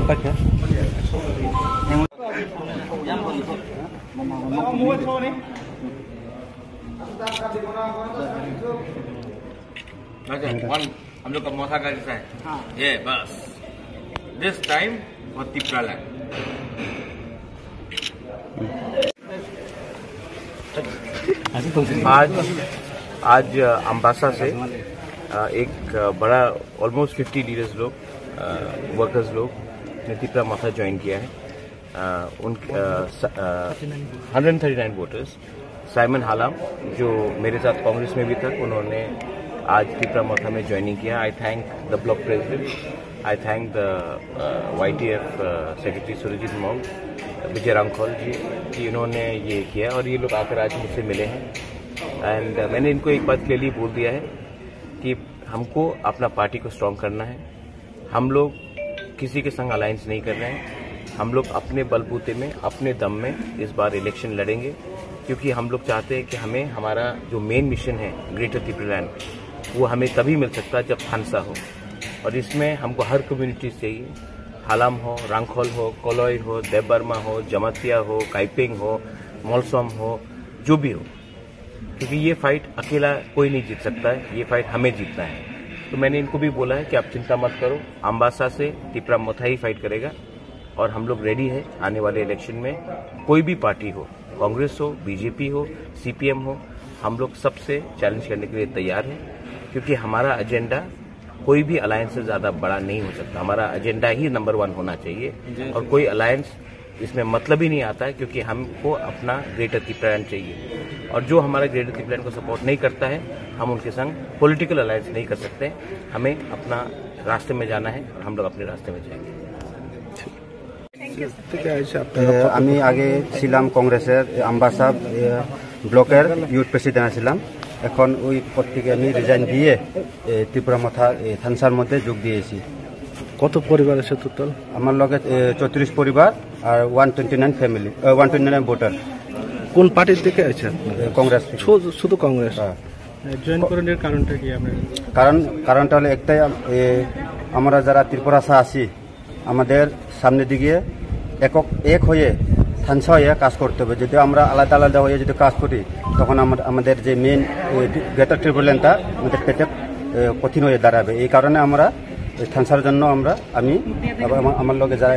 pakai. One हम लोग का मोथा का जैसा है ये बस दिस टाइम वो तिपरा लैंड। आज अम्बासा से एक बड़ा ऑलमोस्ट 50 लीडर्स लोग वर्कर्स लोग ने तिपरा मोथा ज्वाइन किया है। 139 वोटर्स। साइमन हालाम जो मेरे साथ कांग्रेस में भी था, उन्होंने आज तिपरा मोथा में ज्वाइनिंग किया। I thank the block president, I thank the YTF secretary Surjit Mong, Vijay Ramkhol ji कि इन्होंने ये किया और ये लोग आकर आज मुझसे मिले हैं। एंड मैंने इनको एक बात क्लियरली बोल दिया है कि हमको अपना पार्टी को स्ट्रांग करना है। हम लोग किसी के संग अलायंस नहीं कर रहे हैं। हम लोग अपने बलबूते में, अपने दम में इस बार इलेक्शन लड़ेंगे, क्योंकि हम लोग चाहते हैं कि हमें हमारा जो मेन मिशन है ग्रेटर त्रिपुरालैंड, वो हमें तभी मिल सकता है जब थानसा हो। और इसमें हमको हर कम्युनिटी चाहिए, हालाम हो, रांगखोल हो, कोलोई हो, देवबर्मा हो, जमातिया हो, काइपिंग हो, मोलसोम हो, जो भी हो, क्योंकि ये फाइट अकेला कोई नहीं जीत सकता है, ये फाइट हमें जीतना है। तो मैंने इनको भी बोला है कि आप चिंता मत करो, अम्बासा से तिपरा मोथा ही फाइट करेगा और हम लोग रेडी है आने वाले इलेक्शन में। कोई भी पार्टी हो, कांग्रेस हो, बीजेपी हो, CPM हो, हम लोग सबसे चैलेंज करने के लिए तैयार हैं, क्योंकि हमारा एजेंडा कोई भी अलायंस से ज्यादा बड़ा नहीं हो सकता। हमारा एजेंडा ही नंबर 1 होना चाहिए और कोई अलायंस इसमें मतलब ही नहीं आता है, क्योंकि हमको अपना ग्रेटर त्रिपुरालैंड चाहिए। और जो हमारा ग्रेटर त्रिपुरालैंड को सपोर्ट नहीं करता है, हम उनके संग पॉलिटिकल अलायंस नहीं कर सकते। हमें अपना रास्ते में जाना है और हम लोग अपने रास्ते में जाएंगे। আমি আগে ছিলাম কংগ্রেসের আম্বাসা ব্লকের ইউথ প্রেসিডেন্ট ছিলাম। এখন ওই পদ থেকে আমি রিজাইন দিয়ে ত্রিপুরা মোথা থানসার মধ্যে যোগ দিয়েছি। কত পরিবার আছে টোটাল? আমার লগে 34 পরিবার আর 129 ফ্যামিলি, 129 ভোটার। কোন পার্টির থেকে আছে? কংগ্রেস। শুধু কংগ্রেস? জয়েন করার কারণটা কি? কারণটা হলো একটাই, আমরা যারা ত্রিপুরাসা আছি আমাদের সামনে দিকে এক হয়ে থানসা হয়ে কাজ করতে হবে। যদি আমরা আলাদা আলাদা হয়ে যদি কাজ করি, তখন আমাদের যে মেন গ্রেটার ত্রিপুরাল্যান্ডটা আমাদের পেতে কঠিন হয়ে দাঁড়াবে। এই কারণে আমরা থানসার জন্য আমি আমার লগে যারা